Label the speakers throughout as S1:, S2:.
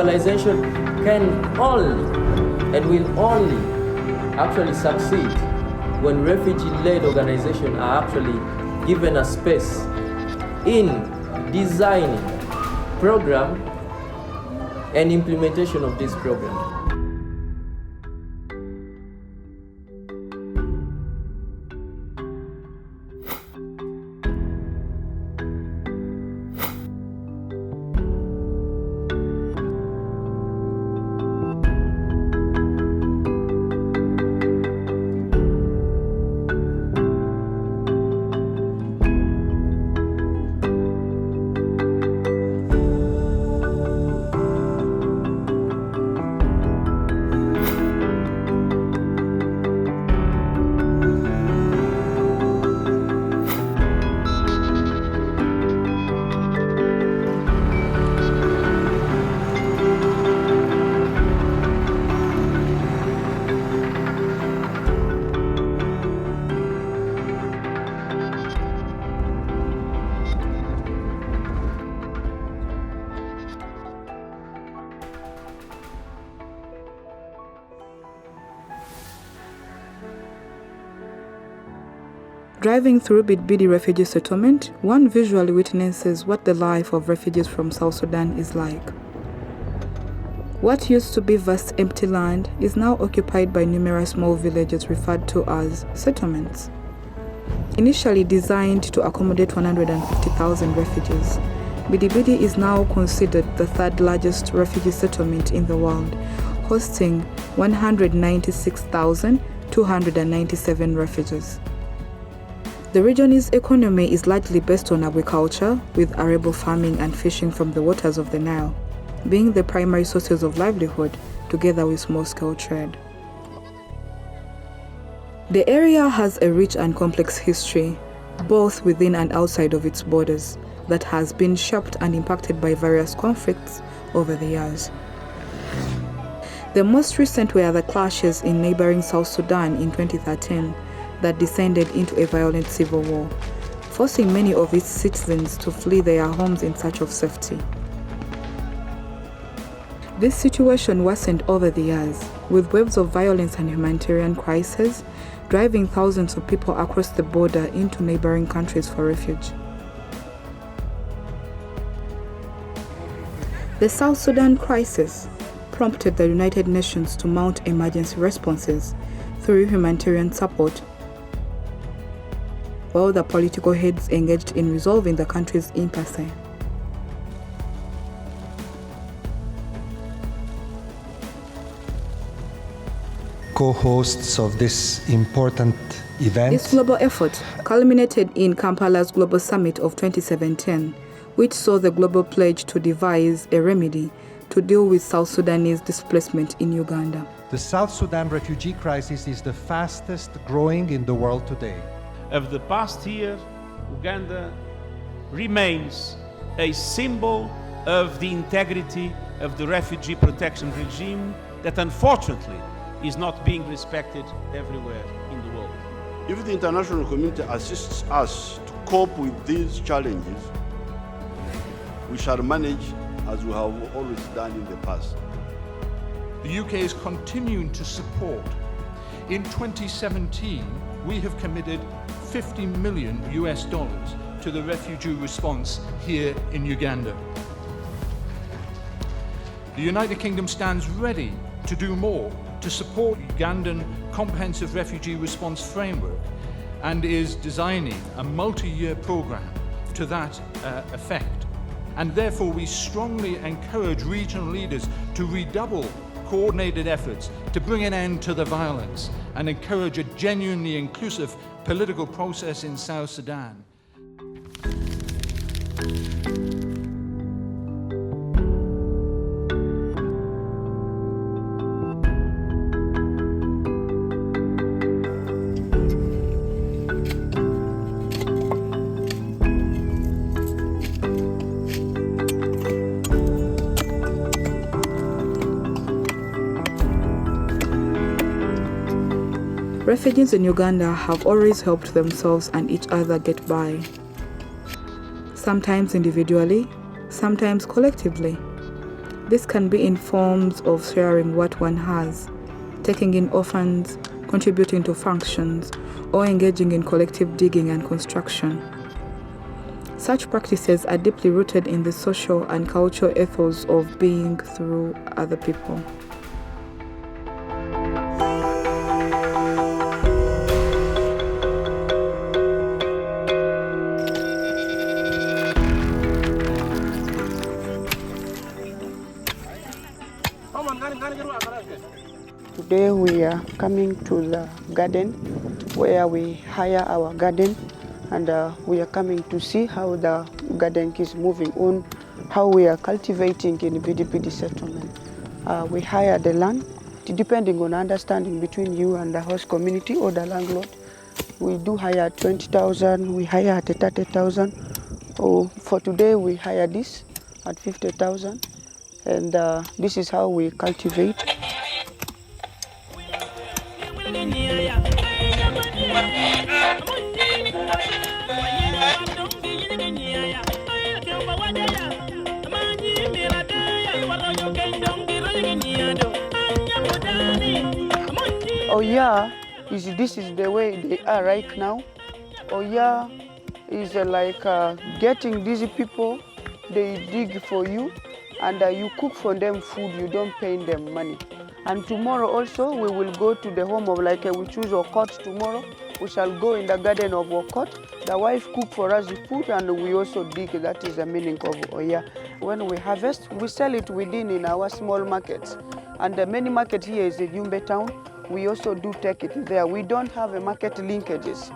S1: localization can only and will only actually succeed when refugee-led organizations are actually given a space in designing program and implementation of this program.
S2: Driving through Bidibidi refugee settlement, one visually witnesses what the life of refugees from South Sudan is like. What used to be vast empty land is now occupied by numerous small villages referred to as settlements. Initially designed to accommodate 150,000 refugees, Bidibidi is now considered the third largest refugee settlement in the world, hosting 196,297 refugees. The region's economy is largely based on agriculture, with arable farming and fishing from the waters of the Nile being the primary sources of livelihood, together with small-scale trade. The area has a rich and complex history, both within and outside of its borders, that has been shaped and impacted by various conflicts over the years. The most recent were the clashes in neighboring South Sudan in 2013 that descended into a violent civil war, forcing many of its citizens to flee their homes in search of safety. This situation worsened over the years, with waves of violence and humanitarian crises driving thousands of people across the border into neighboring countries for refuge. The South Sudan crisis prompted the United Nations to mount emergency responses through humanitarian support, while the political heads engaged in resolving the country's impasse.
S3: Co-hosts of this important event.
S2: This global effort culminated in Kampala's Global Summit of 2017, which saw the global pledge to devise a remedy to deal with South Sudanese displacement in Uganda.
S3: The South Sudan refugee crisis is the fastest growing in the world today.
S4: Of the past year, Uganda remains a symbol of the integrity of the refugee protection regime that unfortunately is not being respected everywhere in the world.
S5: If the international community assists us to cope with these challenges, we shall manage as we have always done in the past.
S6: The UK is continuing to support. In 2017, we have committed $50 million to the refugee response here in Uganda. The United Kingdom stands ready to do more to support Ugandan comprehensive refugee response framework and is designing a multi-year program to that effect. And therefore we strongly encourage regional leaders to redouble coordinated efforts to bring an end to the violence and encourage a genuinely inclusive political process in South Sudan.
S2: Refugees in Uganda have always helped themselves and each other get by, sometimes individually, sometimes collectively. This can be in forms of sharing what one has, taking in orphans, contributing to functions, or engaging in collective digging and construction. Such practices are deeply rooted in the social and cultural ethos of being through other people.
S7: Today we are coming to the garden where we hire our garden, and we are coming to see how the garden is moving on, how we are cultivating in Bidibidi settlement. We hire the land, depending on understanding between you and the host community or the landlord. We do hire 20,000, we hire at 30,000. Oh, for today we hire this at 50,000, and this is how we cultivate. Oh yeah, this is the way they are right now. Oh yeah, is like getting these people, they dig for you, and you cook for them food, you don't pay them money. And tomorrow also we will go to the home of we choose Okot tomorrow. We shall go in the garden of Okot. The wife cook for us the food and we also dig. That is the meaning of Oya. When we harvest, we sell it within in our small markets. And the main market here is the Yumbe town. We also do take it there. We don't have a market linkages.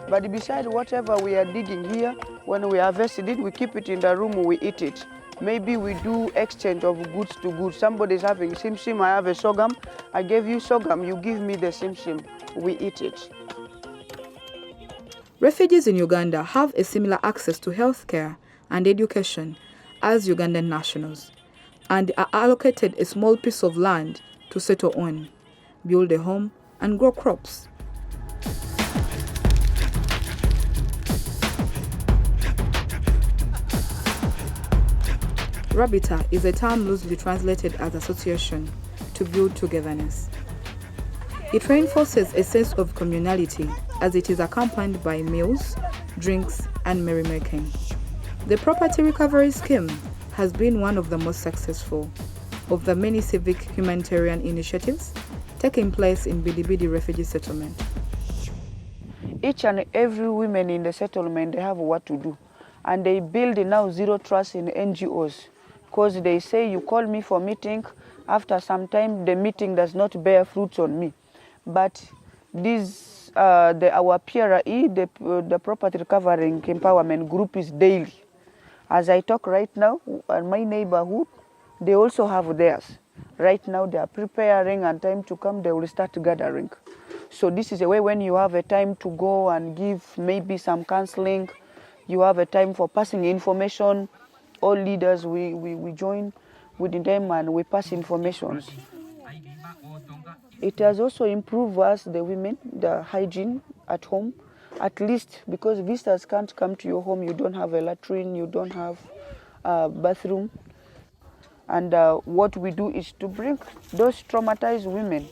S7: But besides whatever we are digging here, when we harvested it, we keep it in the room, we eat it. Maybe we do exchange of goods to goods. Somebody's having simsim, I have a sorghum. I gave you sorghum, you give me the simsim. We eat it.
S2: Refugees in Uganda have a similar access to healthcare and education as Ugandan nationals, and are allocated a small piece of land to settle on, build a home, and grow crops. Rabbita is a term loosely translated as association, to build togetherness. It reinforces a sense of communality as it is accompanied by meals, drinks, and merrymaking. The property recovery scheme has been one of the most successful of the many civic humanitarian initiatives taking place in Bidibidi refugee settlement.
S7: Each and every woman in the settlement, they have what to do. And they build now zero trust in NGOs. Because they say, you call me for meeting, after some time the meeting does not bear fruits on me. But this, our PRE, the Property Recovering Empowerment Group is daily. As I talk right now, in my neighborhood, they also have theirs. Right now they are preparing, and time to come they will start gathering. So this is a way when you have a time to go and give maybe some counseling, you have a time for passing information. All leaders, we join with them and we pass information. It has also improved us, the women, the hygiene at home, at least because visitors can't come to your home, you don't have a latrine, you don't have a bathroom. And what we do is to bring those traumatized women.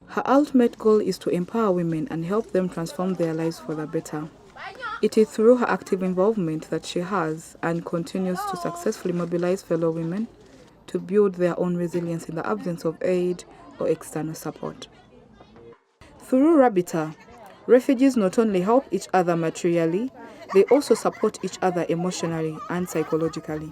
S2: Her ultimate goal is to empower women and help them transform their lives for the better. It is through her active involvement that she has and continues to successfully mobilize fellow women to build their own resilience in the absence of aid or external support. Through Rabbita, refugees not only help each other materially, they also support each other emotionally and psychologically.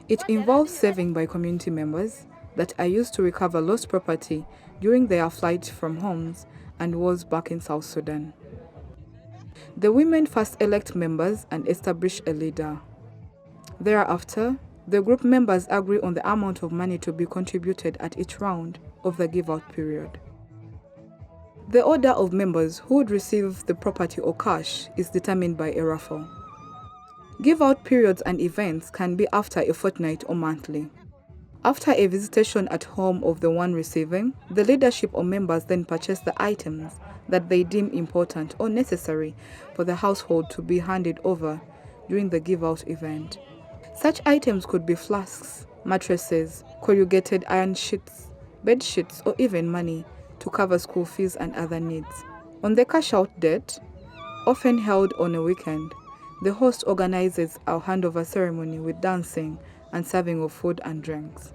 S2: It involves saving by community members that are used to recover lost property during their flight from homes and wars back in South Sudan. The women first elect members and establish a leader. Thereafter, the group members agree on the amount of money to be contributed at each round of the give-out period. The order of members who would receive the property or cash is determined by a raffle. Give-out periods and events can be after a fortnight or monthly. After a visitation at home of the one receiving, the leadership or members then purchase the items that they deem important or necessary for the household to be handed over during the give-out event. Such items could be flasks, mattresses, corrugated iron sheets, bed sheets, or even money to cover school fees and other needs. On the cash-out date, often held on a weekend, the host organizes a handover ceremony with dancing and serving of food and drinks.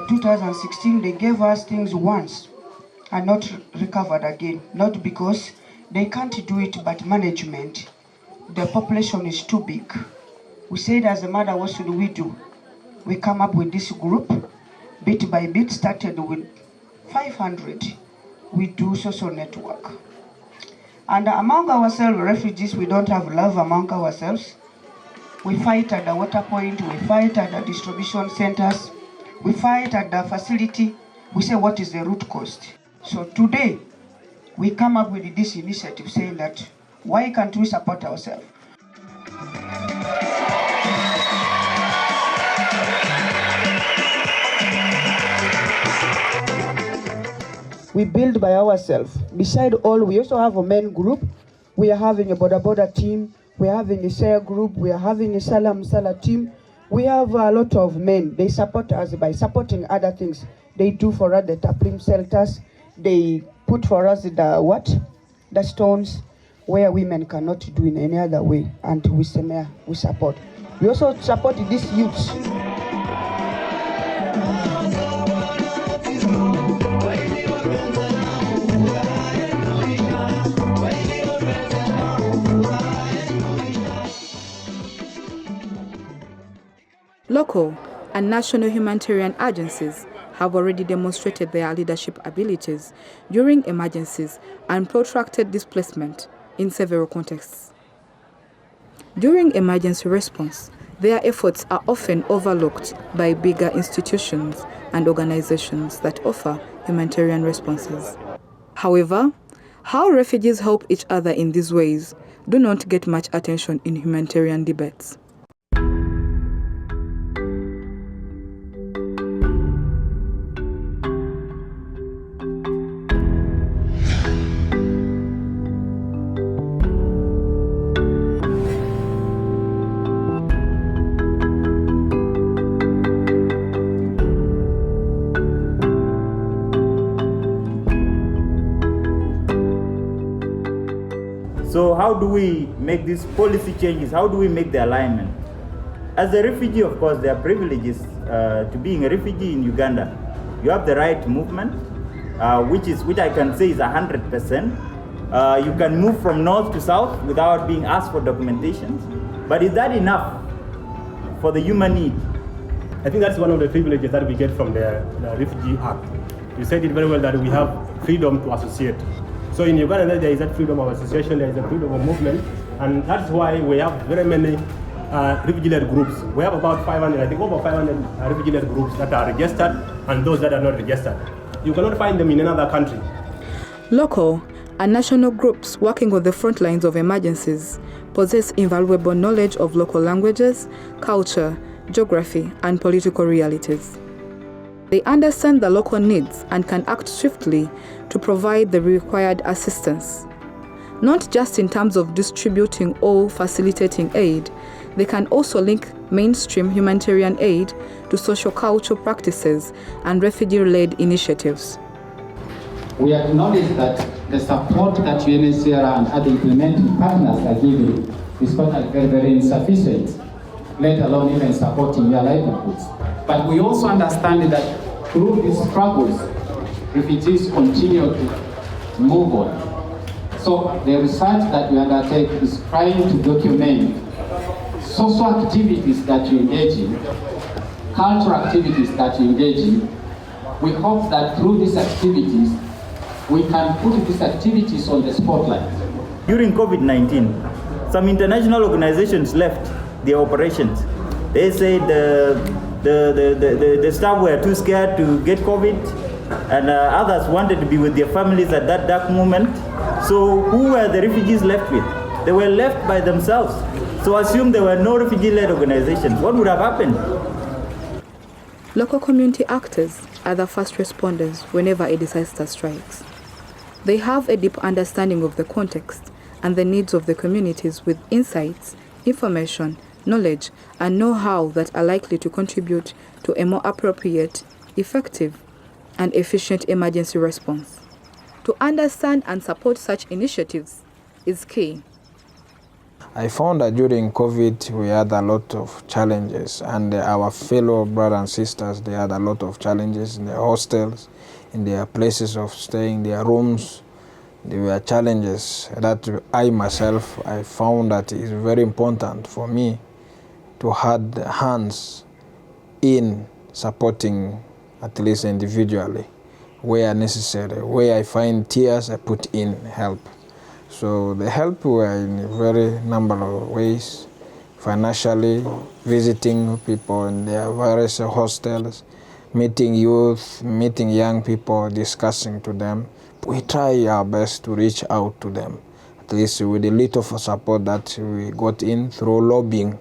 S7: 2016, they gave us things once and not recovered again. Not because they can't do it, but management. The population is too big. We said as a mother, what should we do? We come up with this group, bit by bit, started with 500. We do social network. And among ourselves, refugees, we don't have love among ourselves. We fight at the water point, we fight at the distribution centers, we fight at the facility. We say, what is the root cause? So today, we come up with this initiative saying that, why can't we support ourselves? We build by ourselves. Beside all, we also have a men group. We are having a border team. We are having a share group. We are having a Salam Sala team. We have a lot of men. They support us by supporting other things. They do for us the taprim shelters. They put for us the stones where women cannot do in any other way. And we support. We also support these youths.
S2: Local and national humanitarian agencies have already demonstrated their leadership abilities during emergencies and protracted displacement in several contexts. During emergency response, their efforts are often overlooked by bigger institutions and organizations that offer humanitarian responses. However, how refugees help each other in these ways do not get much attention in humanitarian debates.
S8: So how do we make these policy changes? How do we make the alignment? As a refugee, of course, there are privileges to being a refugee in Uganda. You have the right movement, which I can say is 100%. You can move from north to south without being asked for documentation. But is that enough for the human need?
S9: I think that's one of the privileges that we get from the Refugee Act. You said it very well that we have freedom to associate. So in Uganda, there is a freedom of association, there is a freedom of movement, and that's why we have very many refugee-led groups. We have about 500, I think over 500 refugee-led groups that are registered and those that are not registered. You cannot find them in another country.
S2: Local and national groups working on the front lines of emergencies possess invaluable knowledge of local languages, culture, geography, and political realities. They understand the local needs and can act swiftly to provide the required assistance. Not just in terms of distributing or facilitating aid, they can also link mainstream humanitarian aid to socio-cultural practices and refugee-led initiatives.
S10: We acknowledge that the support that UNHCR and other implementing partners are giving is quite very, very insufficient, let alone even supporting their livelihoods. But we also understand that through these struggles, refugees continue to move on. So the research that we undertake is trying to document social activities that you engage in, cultural activities that you engage in. We hope that through these activities, we can put these activities on the spotlight.
S8: During COVID-19, some international organizations left their operations. They said the staff were too scared to get COVID, and others wanted to be with their families at that dark moment. So who were the refugees left with? They were left by themselves. So assume there were no refugee-led organizations. What would have happened?
S2: Local community actors are the first responders whenever a disaster strikes. They have a deep understanding of the context and the needs of the communities with insights, information, knowledge, and know-how that are likely to contribute to a more appropriate, effective, and efficient emergency response. To understand and support such initiatives is key.
S11: I found that during COVID we had a lot of challenges, and our fellow brothers and sisters, they had a lot of challenges in their hostels, in their places of staying, their rooms. There were challenges that I found that it is very important for me to have hands in supporting, at least individually, where necessary. Where I find tears, I put in help. So the help were in a very number of ways, financially, visiting people in their various hostels, meeting youth, meeting young people, discussing to them. We try our best to reach out to them, at least with a little of support that we got in through lobbying.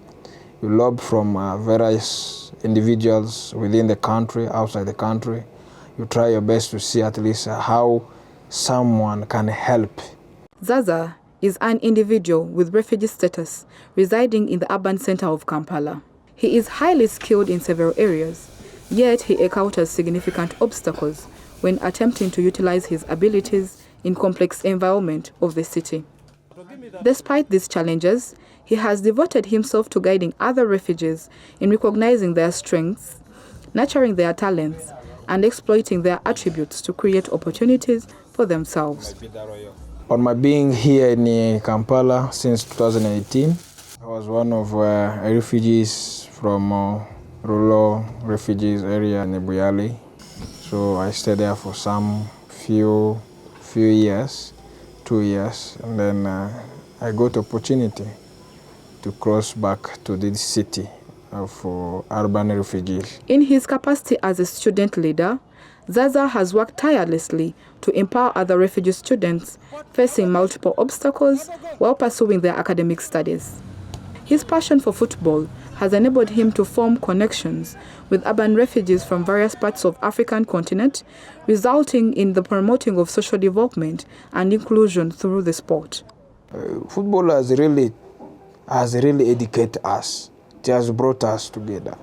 S11: You lobby from various individuals within the country, outside the country. You try your best to see at least how someone can help.
S2: Zaza is an individual with refugee status residing in the urban center of Kampala. He is highly skilled in several areas, yet he encounters significant obstacles when attempting to utilize his abilities in complex environment of the city. Despite these challenges, he has devoted himself to guiding other refugees in recognizing their strengths, nurturing their talents, and exploiting their attributes to create opportunities for themselves.
S11: On my being here in Kampala since 2018, I was one of refugees from rural refugees area in Buyali. So I stayed there for some few years, 2 years, and then I got opportunity to cross back to this city of urban refugees.
S2: In his capacity as a student leader, Zaza has worked tirelessly to empower other refugee students facing multiple obstacles while pursuing their academic studies. His passion for football has enabled him to form connections with urban refugees from various parts of the African continent, resulting in the promoting of social development and inclusion through the sport.
S11: Football has really educated us. It has brought us together.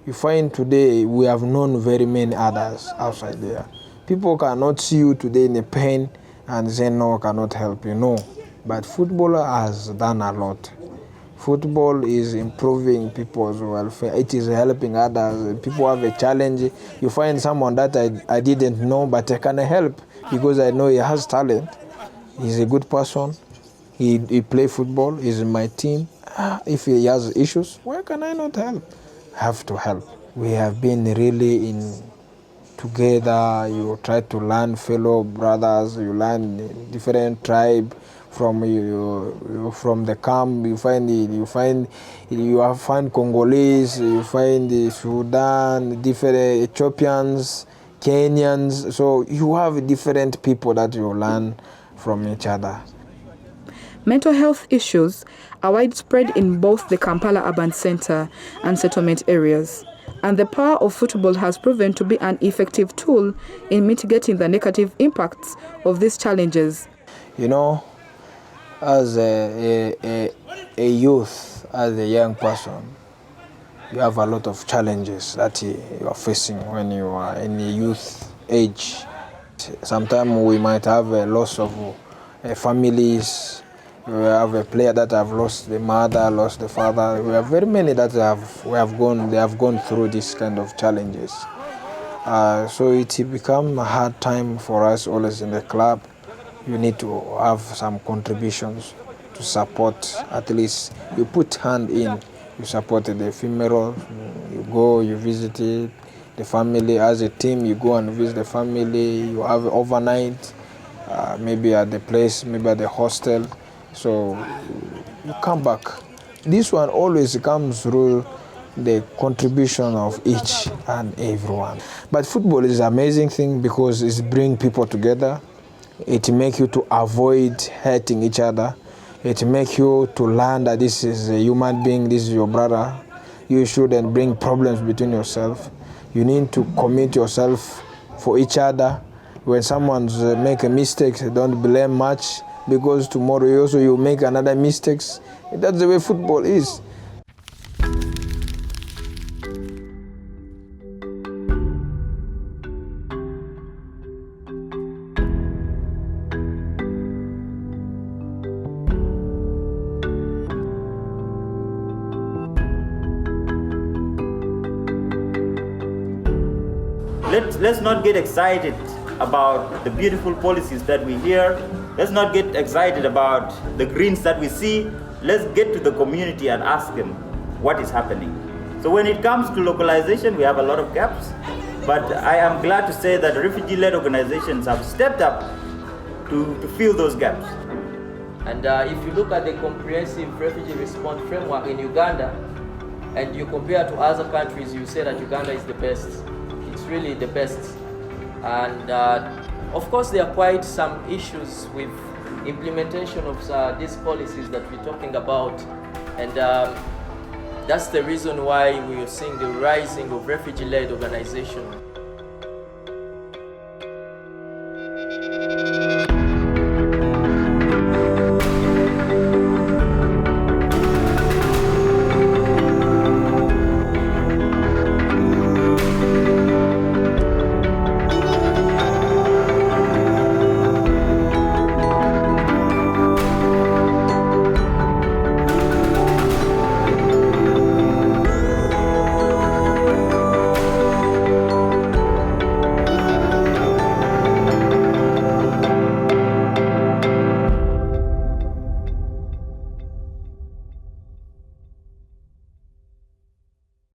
S11: You find today we have known very many others outside there. People cannot see you today in a pain and say no, cannot help you. No, but football has done a lot. Football is improving people's welfare. It is helping others. People have a challenge. You find someone that I didn't know, but I can help because I know he has talent. He's a good person. He play football. He's in my team. If he has issues, why can I not help? Have to help. We have been really in together. You try to learn fellow brothers. You learn different tribe from the camp. You find Congolese. You find the Sudan, different Ethiopians, Kenyans. So you have different people that you learn from each other.
S2: Mental health issues are widespread in both the Kampala urban center and settlement areas, and the power of football has proven to be an effective tool in mitigating the negative impacts of these challenges.
S11: You know, as a youth, as a young person, you have a lot of challenges that you are facing when you are in a youth age. Sometimes we might have a loss of families. We have a player that have lost the mother, lost the father. We have very many that they have gone through this kind of challenges. So it become a hard time for us always in the club. You need to have some contributions to support, at least you put hand in, you supported the funeral, you go, you visit it, the family as a team, you go and visit the family, you have overnight, maybe at the place, maybe at the hostel, so you come back. This one always comes through the contribution of each and everyone. But football is an amazing thing because it brings people together. It makes you to avoid hurting each other. It makes you to learn that this is a human being, this is your brother. You shouldn't bring problems between yourself. You need to commit yourself for each other. When someone's make a mistake, don't blame much because tomorrow you make another mistakes. That's the way football is.
S8: Let's not get excited about the beautiful policies that we hear. Let's not get excited about the greens that we see. Let's get to the community and ask them what is happening. So when it comes to localization, we have a lot of gaps, but I am glad to say that refugee-led organizations have stepped up to fill those gaps.
S1: And if you look at the comprehensive refugee response framework in Uganda, and you compare to other countries, you say that Uganda is the best. It's really the best. And of course, there are quite some issues with implementation of these policies that we're talking about. And that's the reason why we are seeing the rising of refugee-led organizations.